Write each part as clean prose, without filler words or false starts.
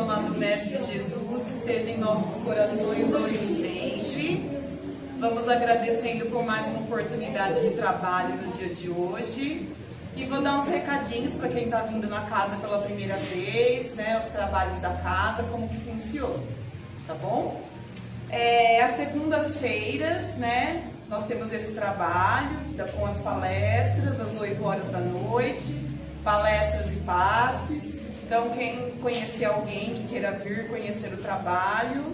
amado Mestre Jesus esteja em nossos corações hoje e sempre. Vamos agradecendo por mais uma oportunidade de trabalho no dia de hoje. E vou dar uns recadinhos para quem está vindo na casa pela primeira vez, né? Os trabalhos da casa, como que funciona, tá bom? Às segundas-feiras, né? Nós temos esse trabalho com as palestras às 8 horas da noite, palestras e passes. Então, quem conhecer alguém que queira vir conhecer o trabalho,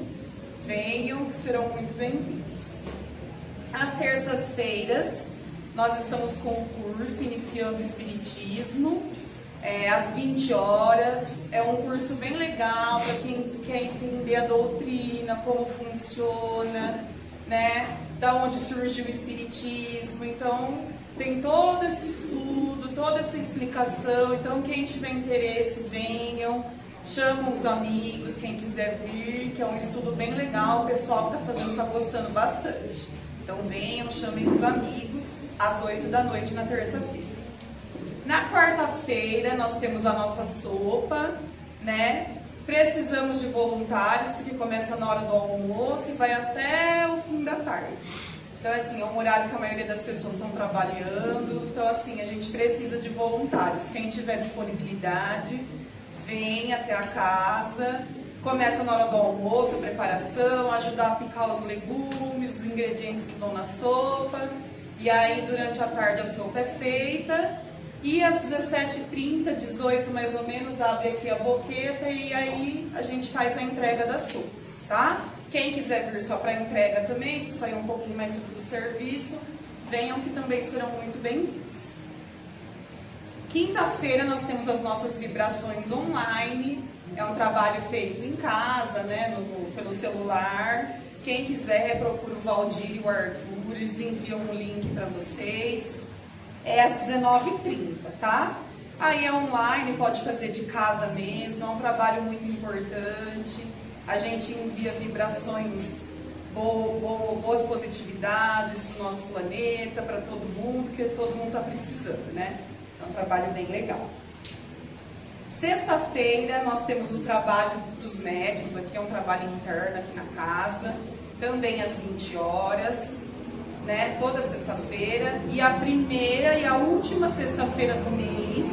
venham, que serão muito bem-vindos. Às terças-feiras, nós estamos com o curso Iniciando o Espiritismo, às 20 horas. É um curso bem legal para quem quer entender a doutrina, como funciona, né? Da onde surgiu o Espiritismo. Então, tem todo esse estudo, toda essa explicação. Então, quem tiver interesse, venham, chamam os amigos, quem quiser vir, que é um estudo bem legal. O pessoal que está fazendo está gostando bastante. Então, venham, chamem os amigos, às 8 da noite na terça-feira. Na quarta-feira, nós temos a nossa sopa, né? Precisamos de voluntários, porque começa na hora do almoço e vai até o fim da tarde. Então, assim, é um horário que a maioria das pessoas estão trabalhando. Então, assim, a gente precisa de voluntários. Quem tiver disponibilidade, vem até a casa. Começa na hora do almoço, a preparação, ajudar a picar os legumes, os ingredientes que vão na sopa. E aí, durante a tarde, a sopa é feita. E às 17h30, 18 mais ou menos, abre aqui a boqueta e aí a gente faz a entrega das sopas, tá? Quem quiser vir só para entrega também, se sair um pouquinho mais cedo do serviço, venham que também serão muito bem-vindos. Quinta-feira nós temos as nossas vibrações online. É um trabalho feito em casa, né, pelo celular. Quem quiser, procura o Valdir e o Arthur, eles enviam um link para vocês. É às 19h30, tá? Aí é online, pode fazer de casa mesmo, é um trabalho muito importante. A gente envia vibrações boas positividades para o nosso planeta, para todo mundo, porque todo mundo está precisando, né? É um trabalho bem legal. Sexta-feira nós temos o trabalho dos médiuns, aqui é um trabalho interno aqui na casa, também às 20 horas. Né, toda sexta-feira, e a primeira e a última sexta-feira do mês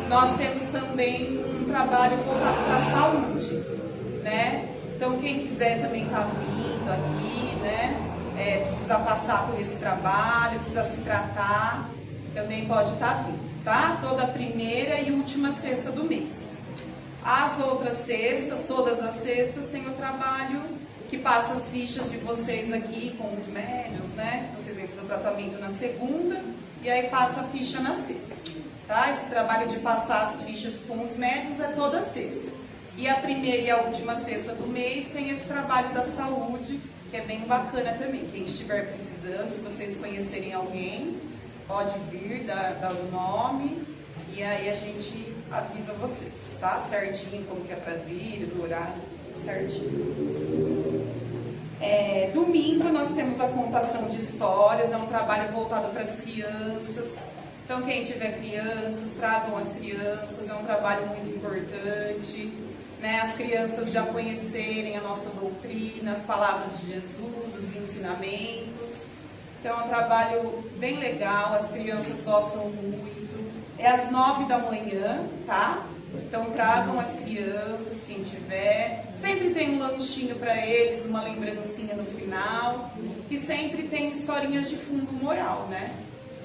nós temos também um trabalho voltado para a saúde, né? Então quem quiser também tá vindo aqui, né? Precisa passar por esse trabalho, precisa se tratar, também pode estar vindo, tá? Toda primeira e última sexta do mês. As outras sextas, todas as sextas, tem o trabalho que passa as fichas de vocês aqui com os médios, né? Vocês vêm fazer o tratamento na segunda e aí passa a ficha na sexta, tá? Esse trabalho de passar as fichas com os médios é toda sexta. E a primeira e a última sexta do mês tem esse trabalho da saúde, que é bem bacana também. Quem estiver precisando, se vocês conhecerem alguém, pode vir, dar o nome e aí a gente avisa vocês, tá? Certinho como que é pra vir, do horário certinho. Domingo nós temos a contação de histórias, é um trabalho voltado para as crianças. Então quem tiver crianças, tragam as crianças, é um trabalho muito importante, né? As crianças já conhecerem a nossa doutrina, as palavras de Jesus, os ensinamentos. Então é um trabalho bem legal, as crianças gostam muito. É às 9 da manhã, tá? Então tragam as crianças, quem tiver. Sempre tem um lanchinho para eles, uma lembrancinha no final. E sempre tem historinhas de fundo moral, né?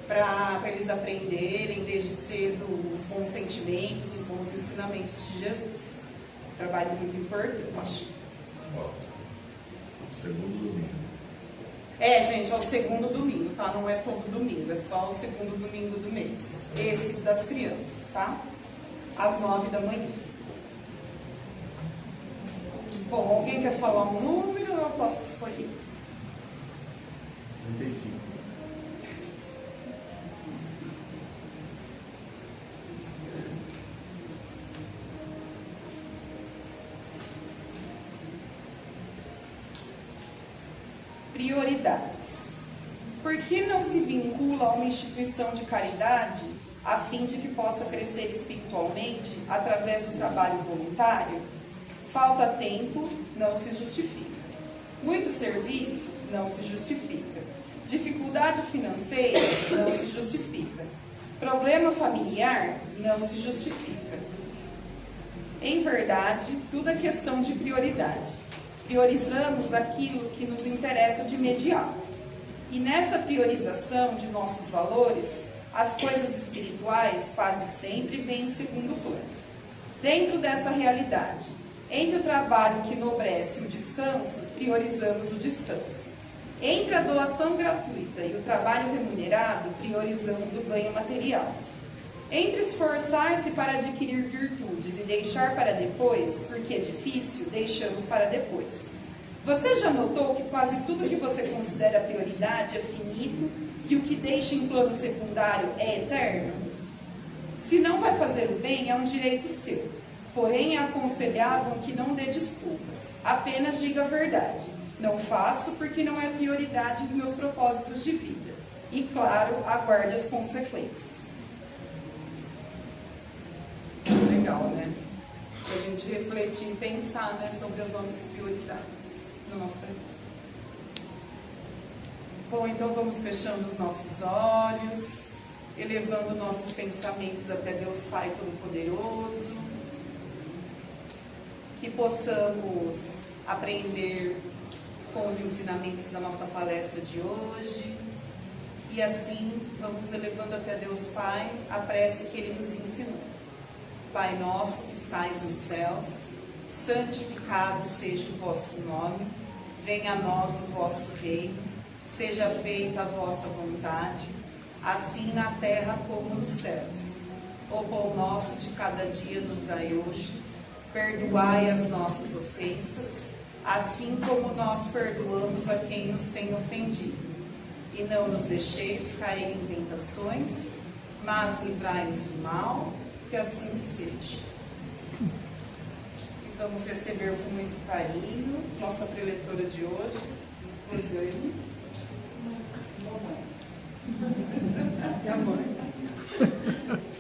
Para eles aprenderem desde cedo os bons sentimentos, os bons ensinamentos de Jesus. Trabalho muito importante. O segundo domingo. Gente, é o segundo domingo, tá? Não é todo domingo, é só o segundo domingo do mês. Esse das crianças, tá? Às 9 da manhã. Bom, alguém quer falar um número ou eu posso escolher? 35. Prioridades. Por que não se vincula a uma instituição de caridade a fim de que possa crescer espiritualmente através do trabalho voluntário? Falta tempo, não se justifica. Muito serviço, não se justifica. Dificuldade financeira, não se justifica. Problema familiar, não se justifica. Em verdade, tudo é questão de prioridade. Priorizamos aquilo que nos interessa de imediato. E nessa priorização de nossos valores, as coisas espirituais quase sempre vêm em segundo plano. Dentro dessa realidade, entre o trabalho que enobrece e o descanso, priorizamos o descanso. Entre a doação gratuita e o trabalho remunerado, priorizamos o ganho material. Entre esforçar-se para adquirir virtudes e deixar para depois, porque é difícil, deixamos para depois. Você já notou que quase tudo que você considera prioridade é finito e o que deixa em plano secundário é eterno? Se não vai fazer o bem, é um direito seu. Porém, é aconselhável que não dê desculpas. Apenas diga a verdade. Não faço porque não é prioridade dos meus propósitos de vida. E, claro, aguarde as consequências. Legal, né? Pra gente refletir e pensar, né, sobre as nossas prioridades na nossa vida. Bom, então vamos fechando os nossos olhos, elevando nossos pensamentos até Deus Pai Todo-Poderoso, que possamos aprender com os ensinamentos da nossa palestra de hoje, e assim vamos elevando até Deus Pai a prece que Ele nos ensinou. Pai nosso que estais nos céus, santificado seja o vosso nome, venha a nós o vosso reino, seja feita a vossa vontade, assim na terra como nos céus. O pão nosso de cada dia nos dai hoje, perdoai as nossas ofensas, assim como nós perdoamos a quem nos tem ofendido. E não nos deixeis cair em tentações, mas livrai-nos do mal, que assim seja. E vamos receber com muito carinho nossa preletora de hoje, Rosane. Mamãe. A mãe.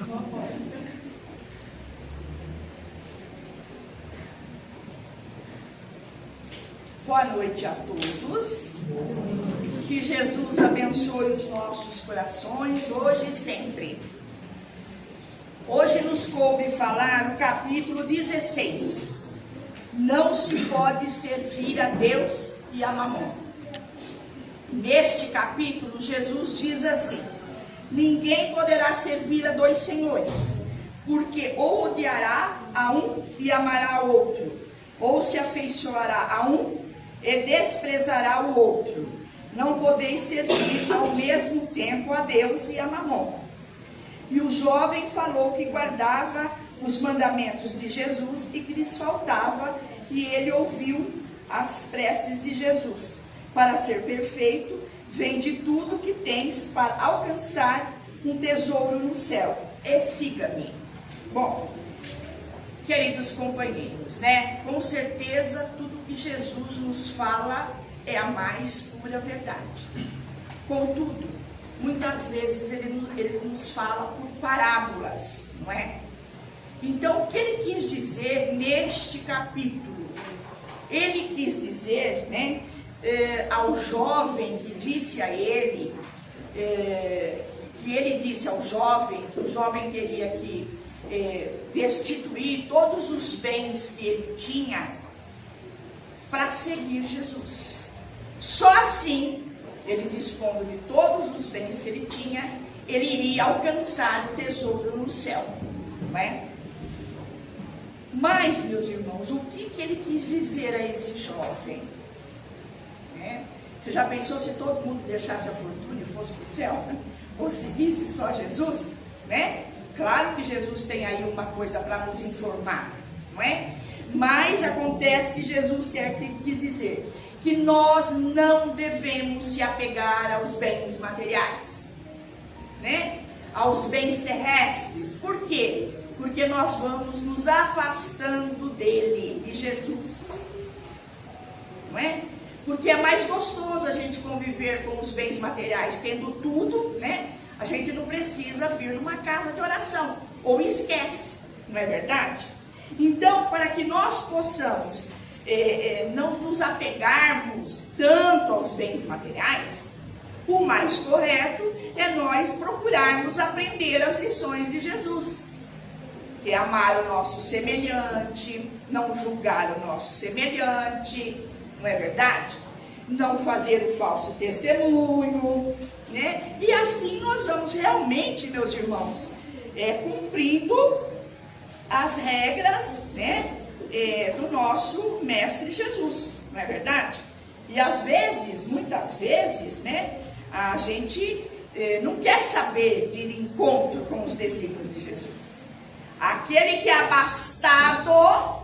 Mamãe. Boa noite a todos. Que Jesus abençoe os nossos corações, hoje e sempre. Hoje nos coube falar no capítulo 16. Não se pode servir a Deus e a Mamon. Neste capítulo, Jesus diz assim: ninguém poderá servir a dois senhores, porque ou odiará a um e amará ao outro, ou se afeiçoará a um e desprezará o outro. Não podeis servir ao mesmo tempo a Deus e a Mamon. E o jovem falou que guardava os mandamentos de Jesus e que lhes faltava, e ele ouviu as preces de Jesus. Para ser perfeito, vende tudo que tens para alcançar um tesouro no céu, e siga-me. Bom, queridos companheiros, né? Com certeza tudo que Jesus nos fala é a mais pura verdade. Contudo, muitas vezes ele nos fala por parábolas, não é? Então, o que ele quis dizer neste capítulo? Ele quis dizer, né, ao jovem que disse a ele, que ele disse ao jovem, que o jovem teria que destituir todos os bens que ele tinha para seguir Jesus. Só assim, ele dispondo de todos os bens que ele tinha, ele iria alcançar o tesouro no céu, não é? Mas, meus irmãos, o que ele quis dizer a esse jovem? Você já pensou se todo mundo deixasse a fortuna e fosse para o céu? Ou seguisse só Jesus? Né? Claro que Jesus tem aí uma coisa para nos informar, não é? Mas acontece que Jesus quis dizer que nós não devemos se apegar aos bens materiais, né? Aos bens terrestres. Por quê? Porque nós vamos nos afastando dele, de Jesus, não é? Porque é mais gostoso a gente conviver com os bens materiais, tendo tudo, né? A gente não precisa vir numa casa de oração, ou esquece, não é verdade? Então, para que nós possamos não nos apegarmos tanto aos bens materiais, o mais correto é nós procurarmos aprender as lições de Jesus, que é amar o nosso semelhante, não julgar o nosso semelhante, não é verdade? Não fazer o falso testemunho, né? E assim nós vamos realmente, meus irmãos, cumprindo as regras, né, do nosso Mestre Jesus, não é verdade? E às vezes, muitas vezes, né, a gente não quer saber de ir em encontro com os desígnios de Jesus. Aquele que é abastado,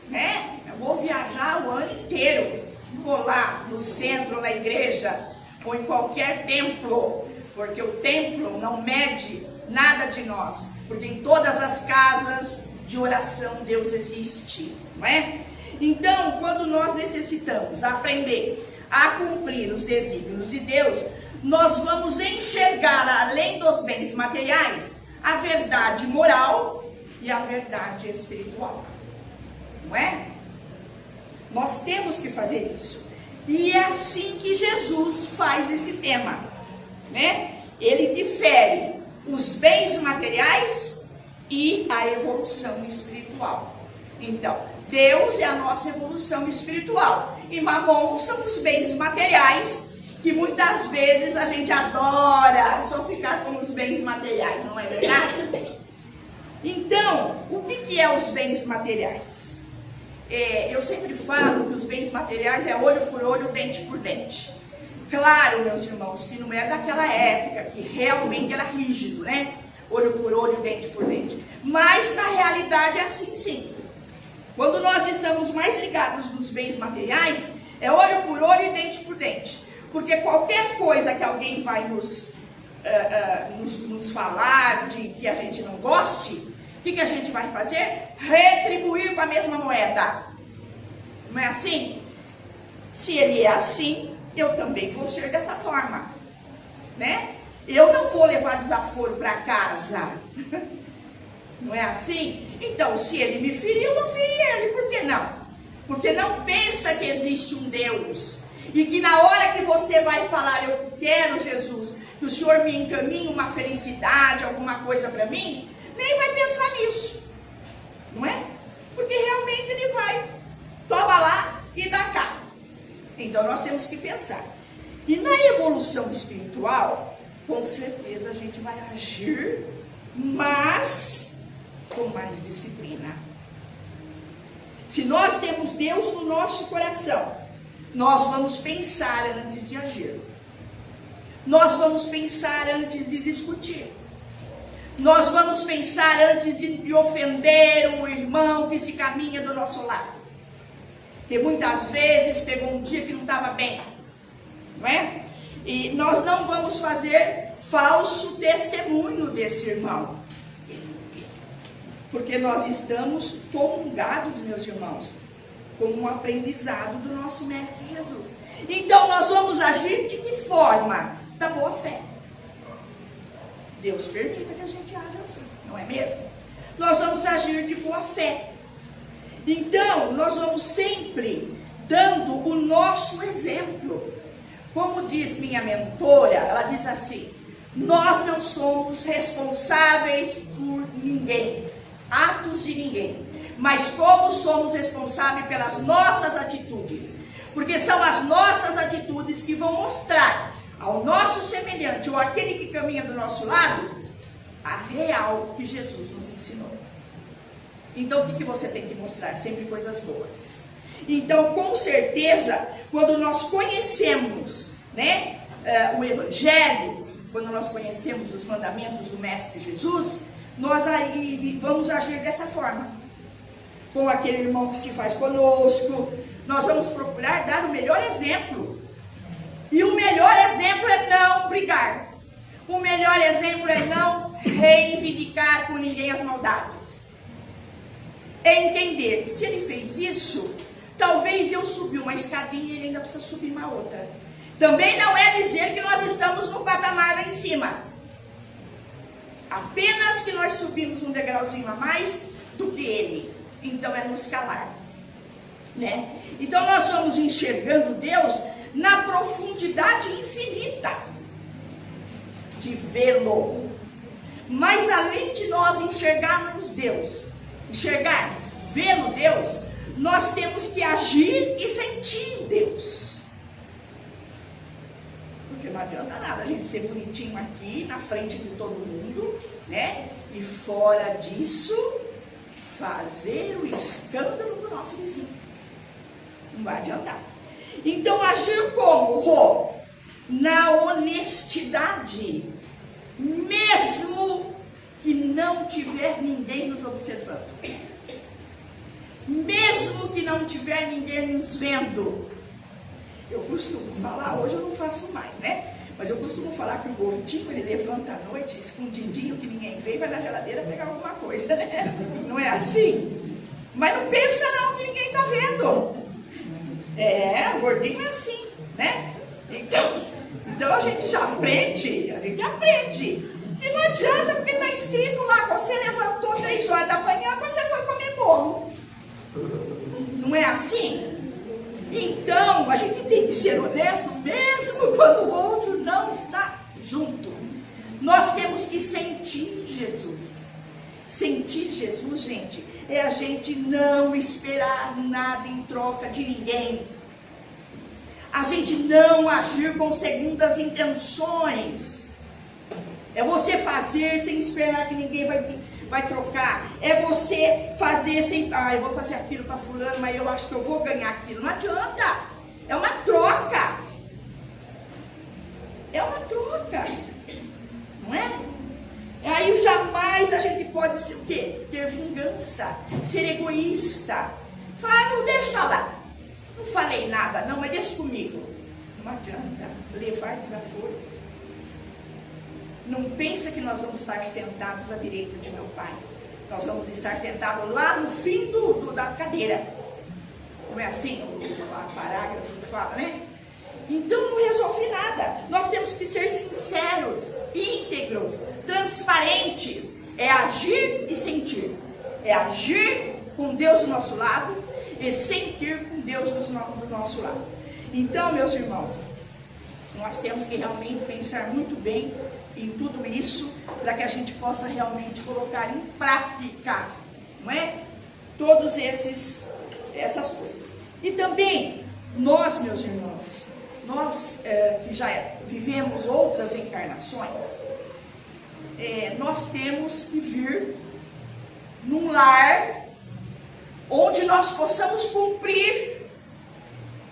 né, eu vou viajar o ano inteiro, vou lá no centro, na igreja, ou em qualquer templo, porque o templo não mede nada de nós, porque em todas as casas de oração Deus existe, não é? Então, quando nós necessitamos aprender a cumprir os desígnios de Deus, nós vamos enxergar, além dos bens materiais, a verdade moral e a verdade espiritual, não é? Nós temos que fazer isso. E é assim que Jesus faz esse tema, né? Ele difere os bens materiais e a evolução espiritual. Então, Deus é a nossa evolução espiritual e Mamon são os bens materiais, que muitas vezes a gente adora só ficar com os bens materiais, não é verdade? Então, o que é os bens materiais? Eu sempre falo que os bens materiais é olho por olho, dente por dente. Claro, meus irmãos, que não é daquela época, que realmente era rígido, né? Olho por olho, dente por dente. Mas, na realidade, é assim sim. Quando nós estamos mais ligados nos bens materiais, é olho por olho e dente por dente. Porque qualquer coisa que alguém vai nos falar de que a gente não goste, o que a gente vai fazer? Retribuir com a mesma moeda. Não é assim? Se ele é assim, eu também vou ser dessa forma, né? Eu não vou levar desaforo para casa. Não é assim? Então, se ele me feriu, eu feri ele. Por que não? Porque não pensa que existe um Deus. E que na hora que você vai falar, eu quero Jesus, que o Senhor me encaminhe uma felicidade, alguma coisa para mim, nem vai pensar nisso. Não é? Porque realmente ele vai, toma lá e dá cá. Então, nós temos que pensar. E na evolução espiritual, com certeza a gente vai agir, mas com mais disciplina. Se nós temos Deus no nosso coração, nós vamos pensar antes de agir. Nós vamos pensar antes de discutir. Nós vamos pensar antes de ofender um irmão que se caminha do nosso lado. Que muitas vezes pegou um dia que não estava bem, não é? E nós não vamos fazer falso testemunho desse irmão. Porque nós estamos comungados, meus irmãos, com um aprendizado do nosso Mestre Jesus. Então nós vamos agir de que forma? Da boa fé. Deus permita que a gente haja assim, não é mesmo? Nós vamos agir de boa fé. Então, nós vamos sempre dando o nosso exemplo. Como diz minha mentora, ela diz assim: nós não somos responsáveis por ninguém, atos de ninguém, mas como somos responsáveis pelas nossas atitudes. Porque são as nossas atitudes que vão mostrar ao nosso semelhante, ou aquele que caminha do nosso lado, a real que Jesus nos ensinou. Então, o que você tem que mostrar? Sempre coisas boas. Então, com certeza, quando nós conhecemos, né, o Evangelho, quando nós conhecemos os mandamentos do Mestre Jesus, nós aí vamos agir dessa forma. Com aquele irmão que se faz conosco, nós vamos procurar dar o melhor exemplo. E o melhor exemplo é não brigar. O melhor exemplo é não reivindicar com ninguém as maldades. É entender que se ele fez isso, talvez eu subi uma escadinha e ele ainda precisa subir uma outra. Também não é dizer que nós estamos no patamar lá em cima. Apenas que nós subimos um degrauzinho a mais do que Ele. Então é nos calar, né? Então nós vamos enxergando Deus na profundidade infinita de vê-lo. Mas além de nós enxergarmos Deus, vê-lo Deus, nós temos que agir e sentir Deus. Porque não adianta nada a gente ser bonitinho aqui, na frente de todo mundo, né? E fora disso, fazer o escândalo do nosso vizinho. Não vai adiantar. Então, agir como? Rô? Na honestidade. Mesmo que não tiver ninguém nos observando. Mesmo que não tiver ninguém nos vendo. Eu costumo falar, hoje eu não faço mais, né? Mas eu costumo falar que o gordinho, ele levanta à noite, escondidinho, que ninguém vê, e vai na geladeira pegar alguma coisa, né? Não é assim? Mas não pensa não que ninguém está vendo. O gordinho é assim, né? Então a gente já aprende, que não adianta, porque está escrito lá, você levantou 3 horas da manhã, você foi comer bolo. Não é assim? Então, a gente tem que ser honesto, mesmo quando o outro não está junto. Nós temos que sentir Jesus. Sentir Jesus, gente, é a gente não esperar nada em troca de ninguém. A gente não agir com segundas intenções. É você fazer sem esperar que ninguém vai trocar. É você fazer sem... eu vou fazer aquilo para fulano, mas eu acho que eu vou ganhar aquilo. Não adianta. É uma troca. É uma troca. Não é? Aí jamais a gente pode ser o quê? Ter vingança. Ser egoísta. Falar, não, deixa lá. Não falei nada, não, mas deixa comigo. Não adianta levar desaforo. Não pensa que nós vamos estar sentados à direita de meu pai. Nós vamos estar sentados lá no fim da cadeira. Não é assim o parágrafo que fala, né? Então não resolve nada. Nós temos que ser sinceros, íntegros, transparentes. É agir e sentir. É agir com Deus do nosso lado e sentir com Deus do nosso lado. Então, meus irmãos, nós temos que realmente pensar muito bem em tudo isso, para que a gente possa realmente colocar em prática, não é? Todas essas coisas. E também, nós, meus irmãos, nós que já vivemos outras encarnações, nós temos que vir num lar onde nós possamos cumprir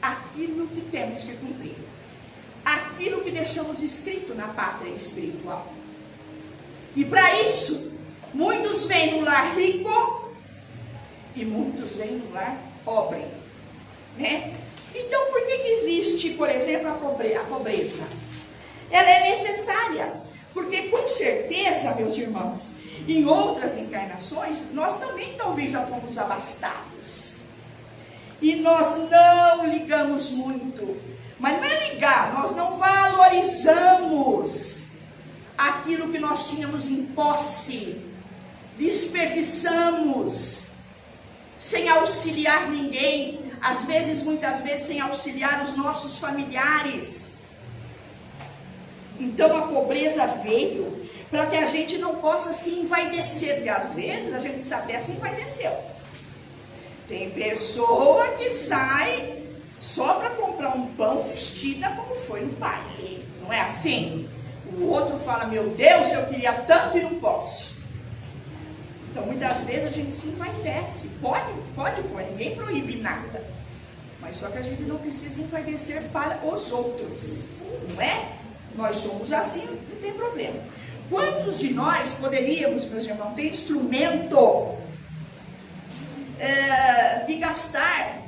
aquilo que temos que cumprir. Aquilo que deixamos escrito na pátria espiritual. E para isso, muitos vêm no lar rico e muitos vêm no lar pobre, né? Então, por que existe, por exemplo, a pobreza? Ela é necessária, porque com certeza, meus irmãos, em outras encarnações, nós também talvez já fomos abastados. E nós não ligamos muito. Mas não é ligar, nós não valorizamos aquilo que nós tínhamos em posse, desperdiçamos, sem auxiliar ninguém, muitas vezes sem auxiliar os nossos familiares. Então a pobreza veio para que a gente não possa se envaidecer, porque às vezes a gente até se envaideceu. Tem pessoa que sai só para comprar um pão vestida como foi no baile, não é assim? O outro fala, meu Deus, eu queria tanto e não posso. Então muitas vezes a gente se envaidece, pode pôr, ninguém proíbe nada, mas só que a gente não precisa envaidecer para os outros, não é? Nós somos assim, não tem problema. Quantos de nós poderíamos, meus irmãos, ter instrumento de gastar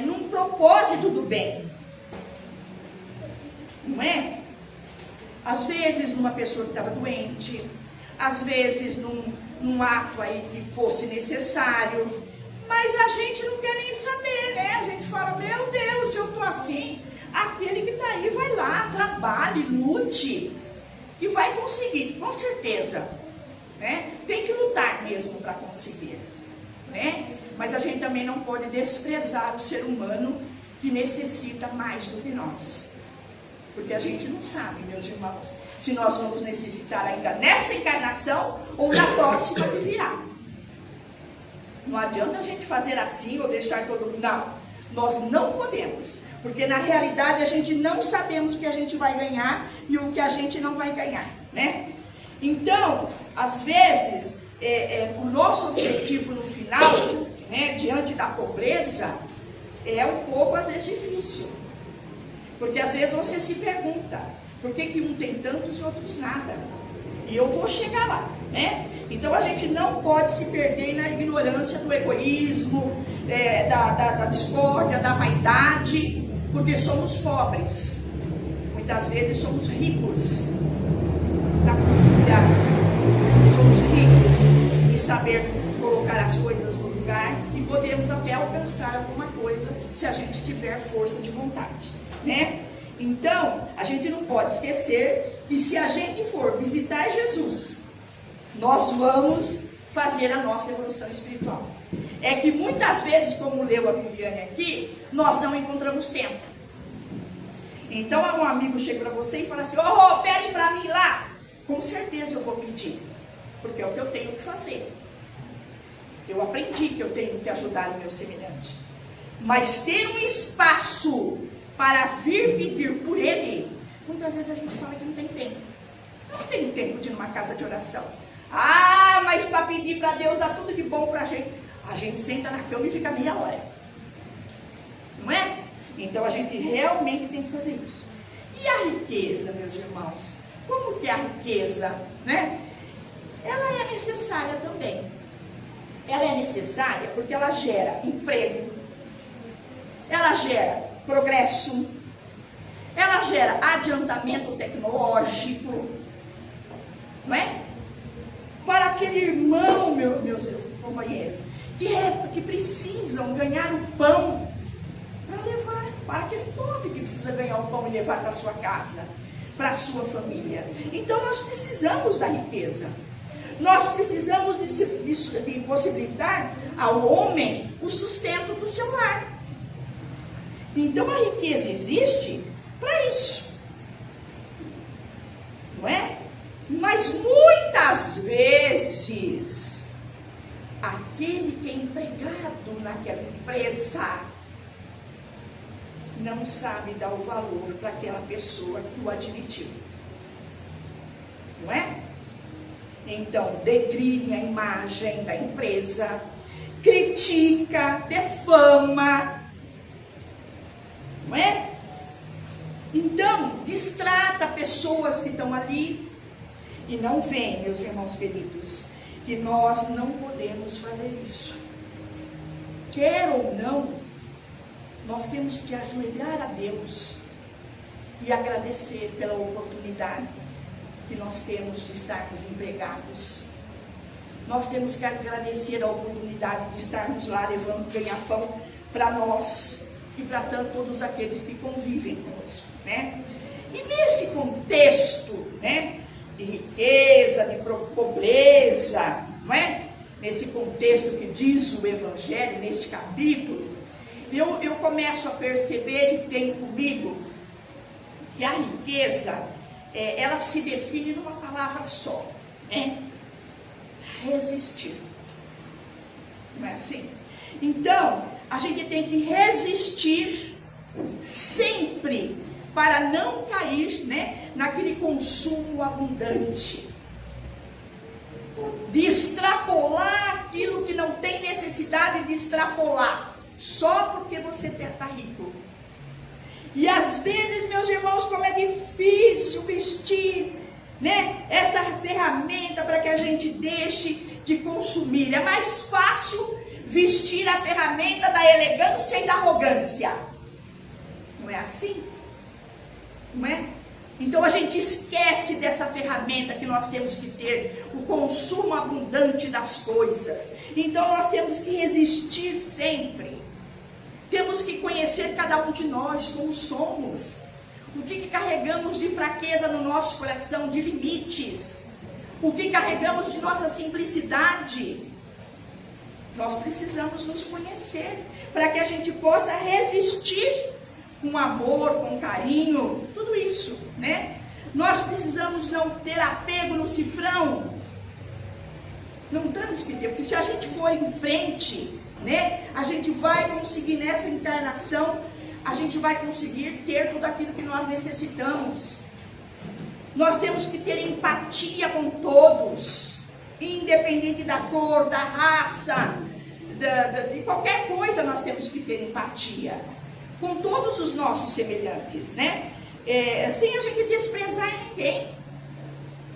num propósito do bem, não é? Às vezes numa pessoa que estava doente, às vezes num ato aí que fosse necessário, mas a gente não quer nem saber, né? A gente fala, meu Deus, se eu estou assim, aquele que está aí vai lá, trabalhe, lute, que vai conseguir, com certeza, né? Tem que lutar mesmo para conseguir. né? Mas a gente também não pode desprezar o ser humano que necessita mais do que nós. Porque a gente não sabe, meus irmãos, se nós vamos necessitar ainda nessa encarnação ou na próxima que virá. Não adianta a gente fazer assim ou deixar todo mundo. Não, nós não podemos. Porque na realidade a gente não sabemos o que a gente vai ganhar e o que a gente não vai ganhar, né? Então, às vezes, o nosso objetivo no final, né, diante da pobreza, é um pouco às vezes difícil. Porque às vezes você se pergunta, por que um tem tantos e outros nada? E eu vou chegar lá, né? Então a gente não pode se perder na ignorância do egoísmo, da discórdia, da vaidade, porque somos pobres. Muitas vezes somos ricos na cultura, somos ricos em saber colocar as coisas no lugar e podemos até alcançar alguma coisa se a gente tiver força de vontade, né? Então, a gente não pode esquecer que se a gente for visitar Jesus, nós vamos fazer a nossa evolução espiritual. É que muitas vezes, como leu a Viviane aqui, nós não encontramos tempo. Então, um amigo chega para você e fala assim, pede para mim lá. Com certeza eu vou pedir, porque é o que eu tenho que fazer. Eu aprendi que eu tenho que ajudar o meu semelhante. Mas ter um espaço para vir pedir por ele, muitas vezes a gente fala que não tem tempo. Eu não tenho tempo de ir numa casa de oração. Mas para pedir para Deus dar tudo de bom para a gente senta na cama e fica meia hora. Não é? Então a gente realmente tem que fazer isso. E a riqueza, meus irmãos? Como que é a riqueza, né? Ela é necessária também. Ela é necessária porque ela gera emprego, ela gera progresso, ela gera adiantamento tecnológico, não é? Para aquele irmão, meus companheiros, que precisam ganhar o pão para levar, para aquele pobre que precisa ganhar o pão e levar para a sua casa, para a sua família. Então nós precisamos da riqueza. Nós precisamos de possibilitar ao homem o sustento do seu lar. Então a riqueza existe para isso, não é? Mas muitas vezes aquele que é empregado naquela empresa não sabe dar o valor para aquela pessoa que o admitiu, não é? Então degrine a imagem da empresa, critica, defama, não é? Então, destrata pessoas que estão ali e não veem, meus irmãos queridos, que nós não podemos fazer isso. Quer ou não, nós temos que ajoelhar a Deus e agradecer pela oportunidade que nós temos de estarmos empregados. Nós temos que agradecer a oportunidade de estarmos lá levando ganha-pão para nós e para todos aqueles que convivem conosco, né? E nesse contexto, né, de riqueza, de pobreza, não é? Nesse contexto que diz o Evangelho, neste capítulo, eu começo a perceber e tenho comigo que a riqueza, ela se define numa palavra só, né? Resistir. Não é assim? Então, a gente tem que resistir sempre para não cair, né, naquele consumo abundante, de extrapolar aquilo que não tem necessidade de extrapolar, só porque você está rico. E às vezes, meus irmãos, como é difícil vestir, né, essa ferramenta para que a gente deixe de consumir. É mais fácil vestir a ferramenta da elegância e da arrogância. Não é assim? Não é? Então a gente esquece dessa ferramenta que nós temos que ter, o consumo abundante das coisas. Então nós temos que resistir sempre. Temos que conhecer cada um de nós como somos. O que carregamos de fraqueza no nosso coração, de limites. O que carregamos de nossa simplicidade. Nós precisamos nos conhecer para que a gente possa resistir com amor, com carinho, tudo isso, né? Nós precisamos não ter apego no cifrão. Não temos que ter, porque se a gente for em frente, né, a gente vai conseguir nessa encarnação, a gente vai conseguir ter tudo aquilo que nós necessitamos. Nós temos que ter empatia com todos, independente da cor, da raça, de qualquer coisa. Nós temos que ter empatia com todos os nossos semelhantes, né? Sem a gente desprezar ninguém.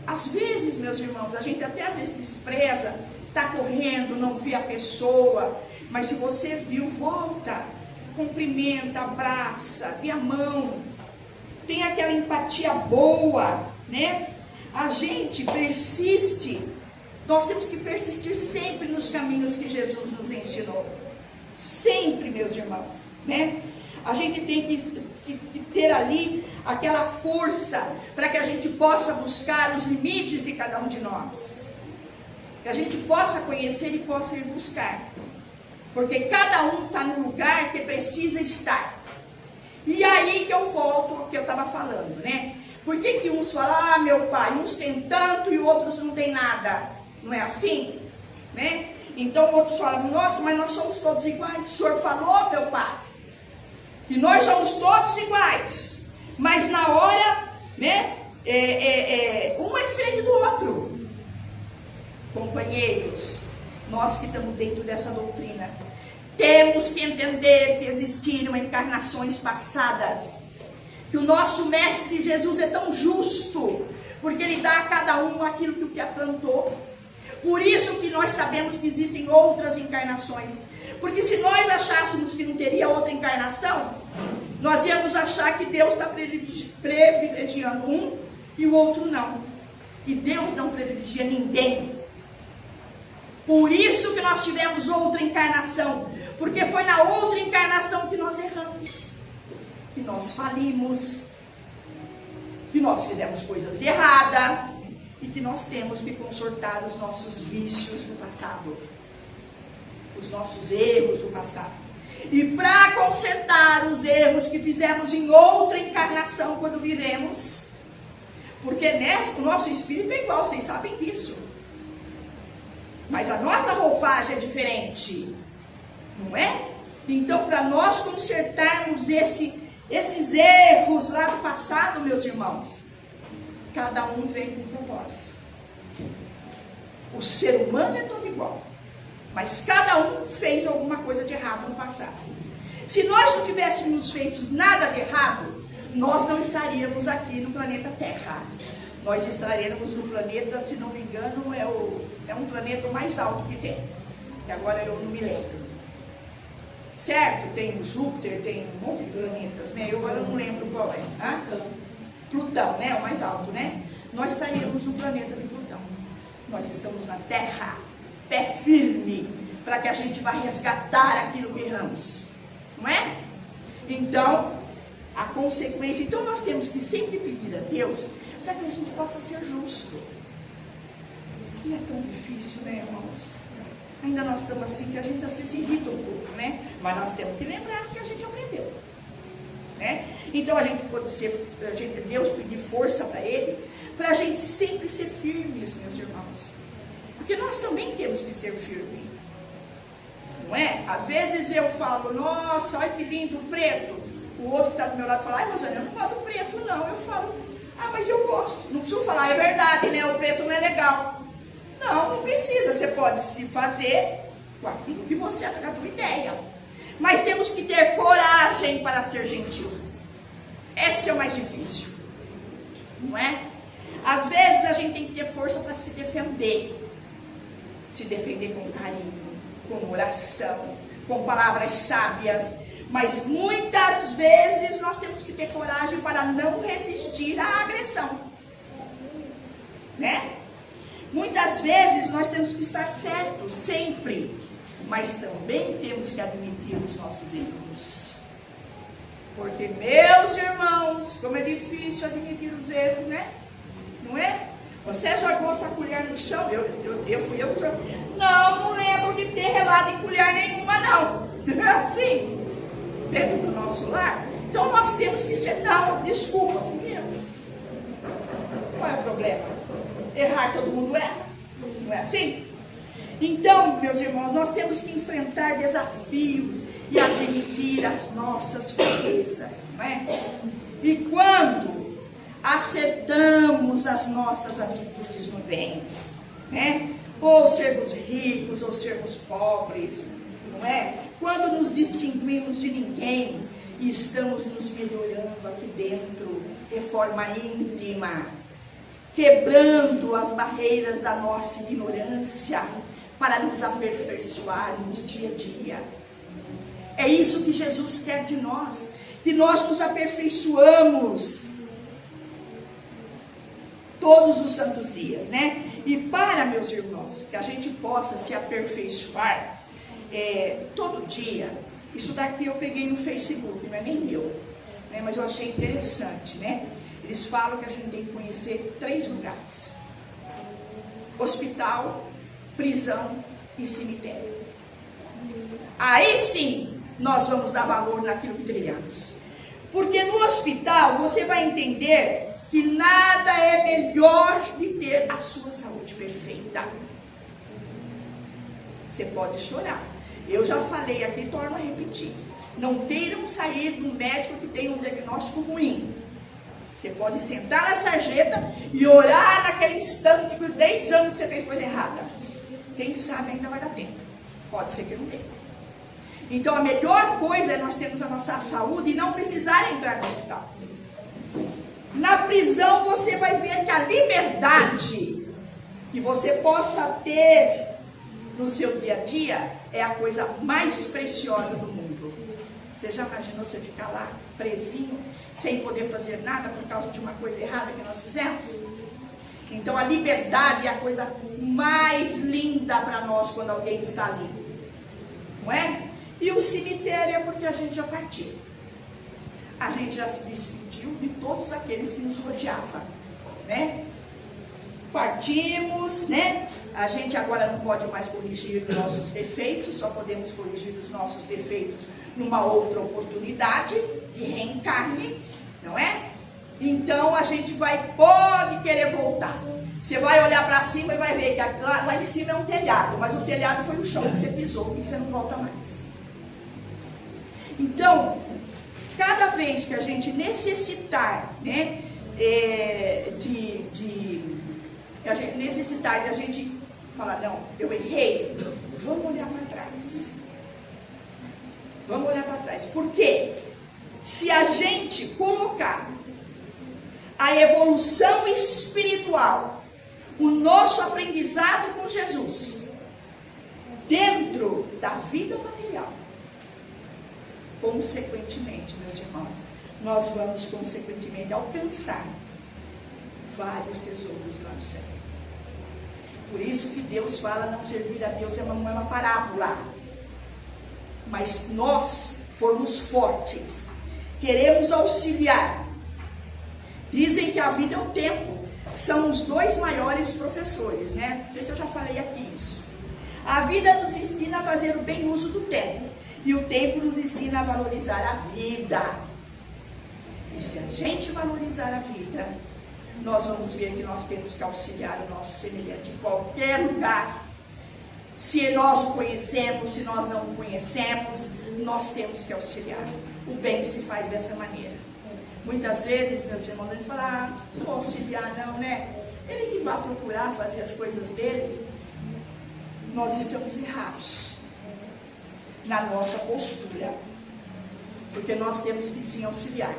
Às vezes, meus irmãos, a gente até às vezes despreza, está correndo, não vê a pessoa, mas se você viu, volta, cumprimenta, abraça, dê a mão, tem aquela empatia boa, né? A gente persiste, nós temos que persistir sempre nos caminhos que Jesus nos ensinou, sempre, meus irmãos, né? A gente tem que ter ali aquela força para que a gente possa buscar os limites de cada um de nós. Que a gente possa conhecer e possa ir buscar. Porque cada um está no lugar que precisa estar. E aí que eu volto ao que eu estava falando, né? Por que uns falam, meu pai, uns têm tanto e outros não têm nada? Não é assim? Né? Então outros falam, nossa, mas nós somos todos iguais. O senhor falou, meu pai, que nós somos todos iguais, mas na hora, né, um é diferente do outro. Companheiros, nós que estamos dentro dessa doutrina, temos que entender que existiram encarnações passadas, que o nosso Mestre Jesus é tão justo, porque Ele dá a cada um aquilo que o que plantou. Por isso que nós sabemos que existem outras encarnações. Porque se nós achássemos que não teria outra encarnação, nós íamos achar que Deus está privilegiando um e o outro não. E Deus não privilegia ninguém. Por isso que nós tivemos outra encarnação. Porque foi na outra encarnação que nós erramos, que nós falimos, que nós fizemos coisas de errada e que nós temos que consertar os nossos vícios do passado. Os nossos erros do passado. E para consertar os erros que fizemos em outra encarnação quando vivemos, porque o nosso espírito é igual, vocês sabem disso, mas a nossa roupagem é diferente, não é? Então, para nós consertarmos esses erros lá do passado, meus irmãos, cada um vem com um propósito. O ser humano é todo igual, mas cada um fez alguma coisa de errado no passado. Se nós não tivéssemos feito nada de errado, nós não estaríamos aqui no planeta Terra. Nós estaríamos no planeta, se não me engano, é um planeta mais alto que tem, que agora eu não me lembro. Certo? Tem o Júpiter, tem um monte de planetas, né? Eu agora não lembro qual é. Ah? Plutão, né? O mais alto, né? Nós estaríamos no planeta de Plutão. Nós estamos na Terra, pé firme, para que a gente vá resgatar aquilo que erramos, não é? Então, a consequência, então nós temos que sempre pedir a Deus para que a gente possa ser justo. E é tão difícil, né, irmãos? Ainda nós estamos assim que a gente se irrita um pouco, né? Mas nós temos que lembrar que a gente aprendeu, né? Então a gente pode ser, Deus pedir força para Ele, para a gente sempre ser firmes, meus irmãos. Porque nós também temos que ser firmes, não é? Às vezes eu falo, nossa, olha que lindo o preto. O outro que está do meu lado fala, ai, Rosane, eu não gosto do preto, não. Eu falo, ah, mas eu gosto. Não preciso falar, é verdade, né? O preto não é legal. Não precisa. Você pode se fazer com aquilo que você é, com a tua ideia. Mas temos que ter coragem para ser gentil. Esse é o mais difícil, não é? Às vezes a gente tem que ter força para se defender. Se defender com carinho, com oração, com palavras sábias. Mas muitas vezes nós temos que ter coragem para não resistir à agressão, né? Muitas vezes nós temos que estar certos, sempre. Mas também temos que admitir os nossos erros. Porque, meus irmãos, como é difícil admitir os erros, né? Não é? Você jogou essa colher no chão? Fui eu que joguei. Não lembro de ter relado em colher nenhuma, não. Não é assim? Dentro do nosso lar. Então nós temos que ser, não, desculpa, fui eu. Qual é o problema? Errar todo mundo erra. Não é assim? Então, meus irmãos, nós temos que enfrentar desafios e admitir as nossas fraquezas, não é? E quando acertamos as nossas atitudes no bem, né? Ou sermos ricos, ou sermos pobres, não é? Quando nos distinguimos de ninguém e estamos nos melhorando aqui dentro, de forma íntima, quebrando as barreiras da nossa ignorância, para nos aperfeiçoarmos dia a dia. É isso que Jesus quer de nós, que nós nos aperfeiçoamos todos os santos dias, né? E para, meus irmãos, que a gente possa se aperfeiçoar todo dia, isso daqui eu peguei no Facebook, não é nem meu, né? Mas eu achei interessante, né? Eles falam que a gente tem que conhecer 3 lugares: hospital, prisão e cemitério. Aí sim, nós vamos dar valor naquilo que trilhamos. Porque no hospital, você vai entender que nada é melhor de ter a sua saúde perfeita. Você pode chorar. Eu já falei aqui, torno a repetir. Não queiram sair do médico que tem um diagnóstico ruim. Você pode sentar na sarjeta e orar naquele instante por 10 anos que você fez coisa errada. Quem sabe ainda vai dar tempo. Pode ser que não dê. Então a melhor coisa é nós termos a nossa saúde e não precisar entrar no hospital. Na prisão você vai ver que a liberdade que você possa ter no seu dia a dia é a coisa mais preciosa do mundo. Você já imaginou você ficar lá presinho, sem poder fazer nada por causa de uma coisa errada que nós fizemos? Então a liberdade é a coisa mais linda para nós quando alguém está ali, não é? E o cemitério é porque a gente já partiu. A gente já se despediu de todos aqueles que nos rodeavam, né? Partimos, né? A gente agora não pode mais corrigir os nossos defeitos, só podemos corrigir os nossos defeitos numa outra oportunidade de reencarne, não é? Então a gente pode querer voltar. Você vai olhar para cima e vai ver que lá em cima é um telhado, mas o telhado foi o chão que você pisou e você não volta mais. Então, cada vez que a gente necessitar, né, a gente falar, não, eu errei, vamos olhar para trás. Vamos olhar para trás. Por quê? Se a gente colocar a evolução espiritual, o nosso aprendizado com Jesus, dentro da vida material, consequentemente, meus irmãos, nós vamos consequentemente alcançar vários tesouros lá no céu. Por isso que Deus fala, não servir a Deus não é uma parábola. Mas nós formos fortes, queremos auxiliar. Dizem que a vida é o tempo, são os 2 maiores professores, né? Não sei se eu já falei aqui isso. A vida nos ensina a fazer o bem uso do tempo, e o tempo nos ensina a valorizar a vida. E se a gente valorizar a vida, nós vamos ver que nós temos que auxiliar o nosso semelhante em qualquer lugar. Se nós o conhecemos, se nós não o conhecemos, nós temos que auxiliar. O bem se faz dessa maneira. Muitas vezes, meus irmãos, a gente fala, não vou auxiliar não, né? Ele que vai procurar fazer as coisas dele. Nós estamos errados na nossa postura. Porque nós temos que sim auxiliar.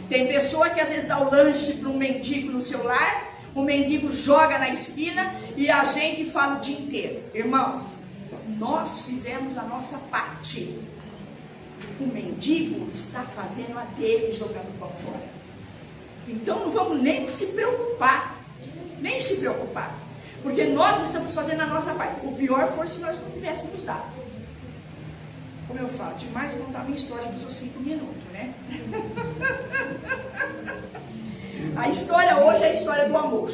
Tem pessoa que às vezes dá o lanche para um mendigo no seu lar, o mendigo joga na esquina e a gente fala o dia inteiro. Irmãos, nós fizemos a nossa parte. O mendigo está fazendo a dele jogando para fora. Então não vamos nem se preocupar. Nem se preocupar. Porque nós estamos fazendo a nossa parte. O pior foi se nós não tivéssemos dado. Como eu falo, demais vou contar a minha história, que são 5 minutos, né? A história hoje é a história do amor.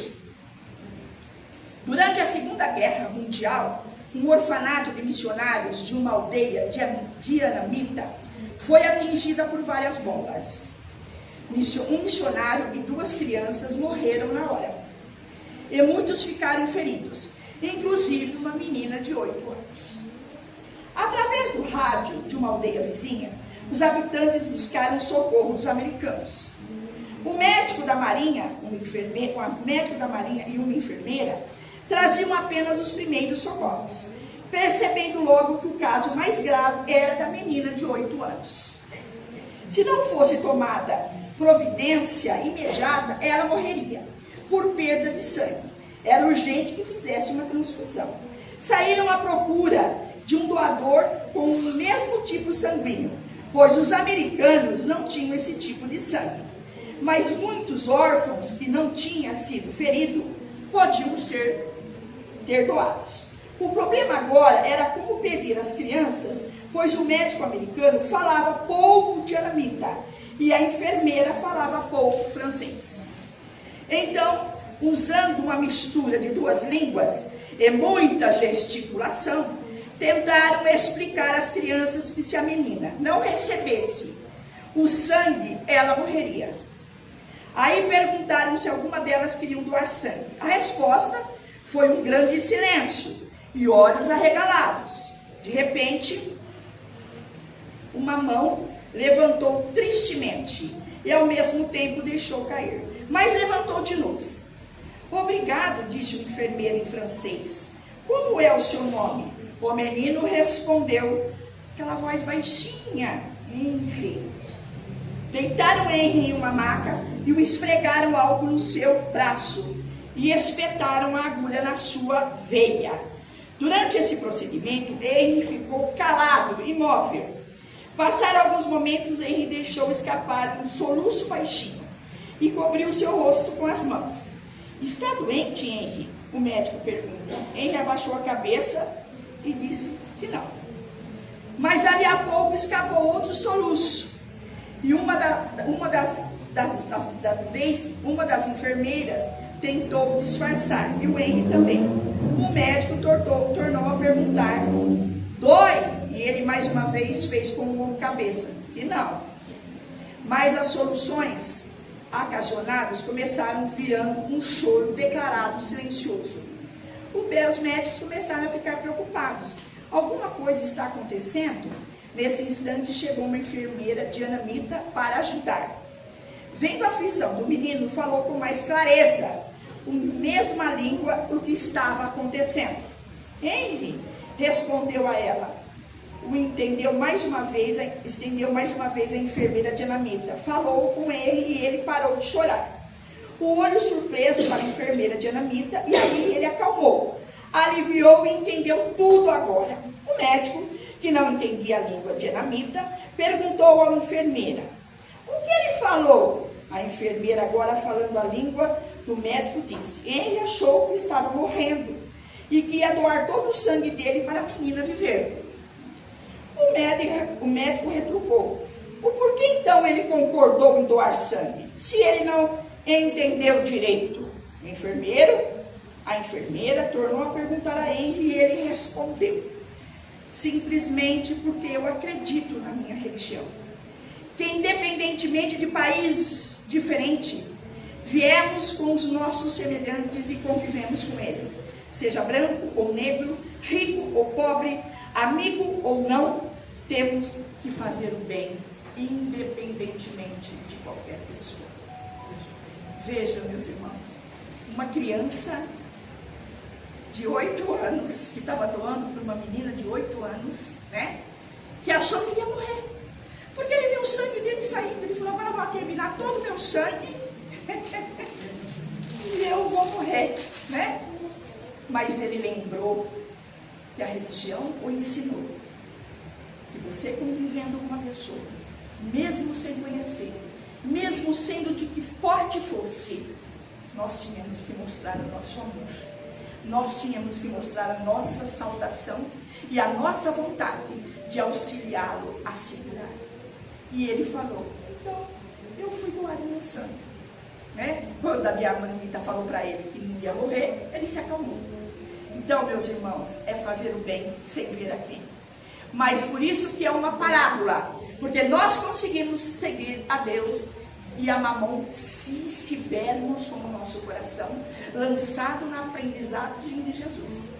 Durante a Segunda Guerra Mundial, um orfanato de missionários de uma aldeia dianamita foi atingida por várias bombas. Um missionário e 2 crianças morreram na hora. E muitos ficaram feridos, inclusive uma menina de 8 anos. Através do rádio de uma aldeia vizinha, os habitantes buscaram socorro dos americanos. O médico da Marinha, e uma enfermeira traziam apenas os primeiros socorros, percebendo logo que o caso mais grave era da menina de 8 anos. Se não fosse tomada providência imediata, ela morreria por perda de sangue. Era urgente que fizesse uma transfusão. Saíram à procura de um doador com o mesmo tipo sanguíneo, pois os americanos não tinham esse tipo de sangue. Mas muitos órfãos que não tinham sido feridos podiam ter doados. O problema agora era como pedir às crianças, pois o médico americano falava pouco dianamita e a enfermeira falava pouco francês. Então, usando uma mistura de 2 línguas e muita gesticulação, tentaram explicar às crianças que se a menina não recebesse o sangue, ela morreria. Aí perguntaram se alguma delas queriam doar sangue. A resposta foi um grande silêncio e olhos arregalados. De repente, uma mão levantou tristemente e ao mesmo tempo deixou cair, mas levantou de novo. Obrigado, disse o enfermeiro em francês. Como é o seu nome? O menino respondeu, aquela voz baixinha, Henri. Deitaram Henri em uma maca e o esfregaram álcool no seu braço e espetaram a agulha na sua veia. Durante esse procedimento, Henri ficou calado, imóvel. Passaram alguns momentos, Henri deixou escapar um soluço baixinho e cobriu seu rosto com as mãos. Está doente, Henri? O médico pergunta. Henri abaixou a cabeça e disse que não. Mas ali a pouco escapou outro soluço. E uma das enfermeiras tentou disfarçar, e o Henri também. O médico tornou a perguntar, dói? E ele mais uma vez fez com a cabeça, que não. Mas as soluções ocasionadas começaram virando um choro declarado silencioso. Os médicos começaram a ficar preocupados. Alguma coisa está acontecendo? Nesse instante chegou uma enfermeira dianamita para ajudar. Vendo a aflição do menino, falou com mais clareza, com a mesma língua, o que estava acontecendo. Henri respondeu a ela. Estendeu mais uma vez a enfermeira dianamita. Falou com ele e ele parou de chorar. O olho surpreso para a enfermeira dianamita, e aí ele acalmou, aliviou e entendeu tudo agora. O médico, que não entendia a língua dianamita, perguntou à enfermeira, o que ele falou? A enfermeira, agora falando a língua do médico, disse, ele achou que estava morrendo e que ia doar todo o sangue dele para a menina viver. O médico retrucou, o porquê então ele concordou em doar sangue, se ele não entendeu direito? A enfermeira tornou a perguntar a Henri e ele respondeu, simplesmente porque eu acredito na minha religião, que independentemente de país diferente, viemos com os nossos semelhantes e convivemos com ele, seja branco ou negro, rico ou pobre, amigo ou não, temos que fazer o bem, independentemente de qualquer pessoa. Veja, meus irmãos, uma criança de 8 anos, que estava doando para uma menina de 8 anos, né? Que achou que ia morrer. Porque ele viu o sangue dele saindo. Ele falou, agora eu vou terminar todo o meu sangue e eu vou morrer, né? Mas ele lembrou que a religião o ensinou. Que você convivendo com uma pessoa, mesmo sem conhecer, mesmo sendo de que forte fosse, nós tínhamos que mostrar o nosso amor. Nós tínhamos que mostrar a nossa saudação e a nossa vontade de auxiliá-lo a se curar. E ele falou, então, eu fui doar o meu sangue. Né? Quando a diamanita falou para ele que não ia morrer, ele se acalmou. Então, meus irmãos, é fazer o bem sem ver a quem. Mas por isso que é uma parábola, porque nós conseguimos seguir a Deus e a Mamon se estivermos com o nosso coração lançado na aprendizagem de Jesus.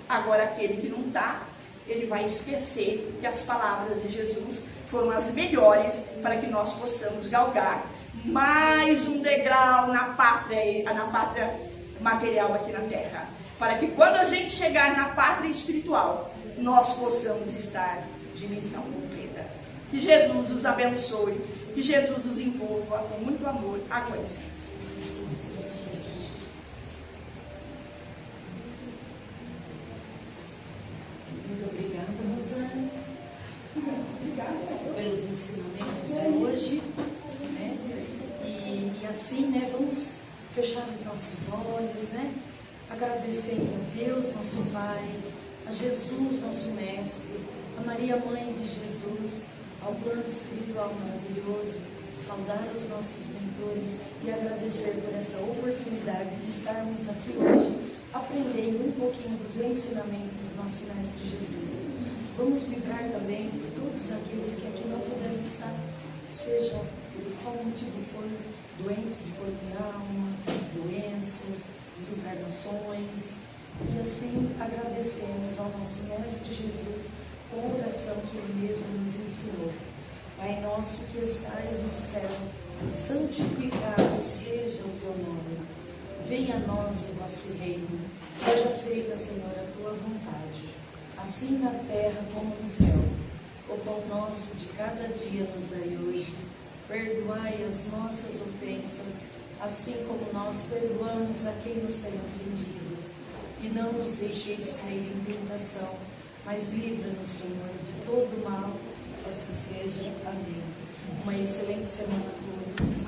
Agora, aquele que não está, ele vai esquecer que as palavras de Jesus foram as melhores para que nós possamos galgar mais um degrau na pátria material aqui na terra. Para que quando a gente chegar na pátria espiritual, nós possamos estar de missão cumprida. Que Jesus os abençoe, que Jesus os envolva com muito amor, agora e sempre. Muito obrigada, Rosane. Obrigada pelos ensinamentos de hoje. Né? E assim, né, vamos fechar os nossos olhos, né? Agradecendo a Deus, nosso Pai, a Jesus, nosso Mestre, a Maria, Mãe de Jesus, ao plano espiritual maravilhoso, saudar os nossos mentores e agradecer por essa oportunidade de estarmos aqui hoje, aprendendo um pouquinho dos ensinamentos do nosso Mestre Jesus. Vamos vibrar também por todos aqueles que aqui não puderam estar, seja por qual motivo for, doentes de corpo e alma, doenças, desencarnações, e assim agradecemos ao nosso Mestre Jesus com a oração que Ele mesmo nos ensinou. Pai nosso que estais no céu, santificado seja o teu nome. Venha a nós o vosso reino, seja feita, Senhor, a tua vontade, assim na terra como no céu. O pão nosso de cada dia nos dai hoje. Perdoai as nossas ofensas, assim como nós perdoamos a quem nos tem ofendido. E não nos deixeis cair em tentação, mas livra-nos, Senhor, de todo mal, assim seja. Amém. Uma excelente semana a todos.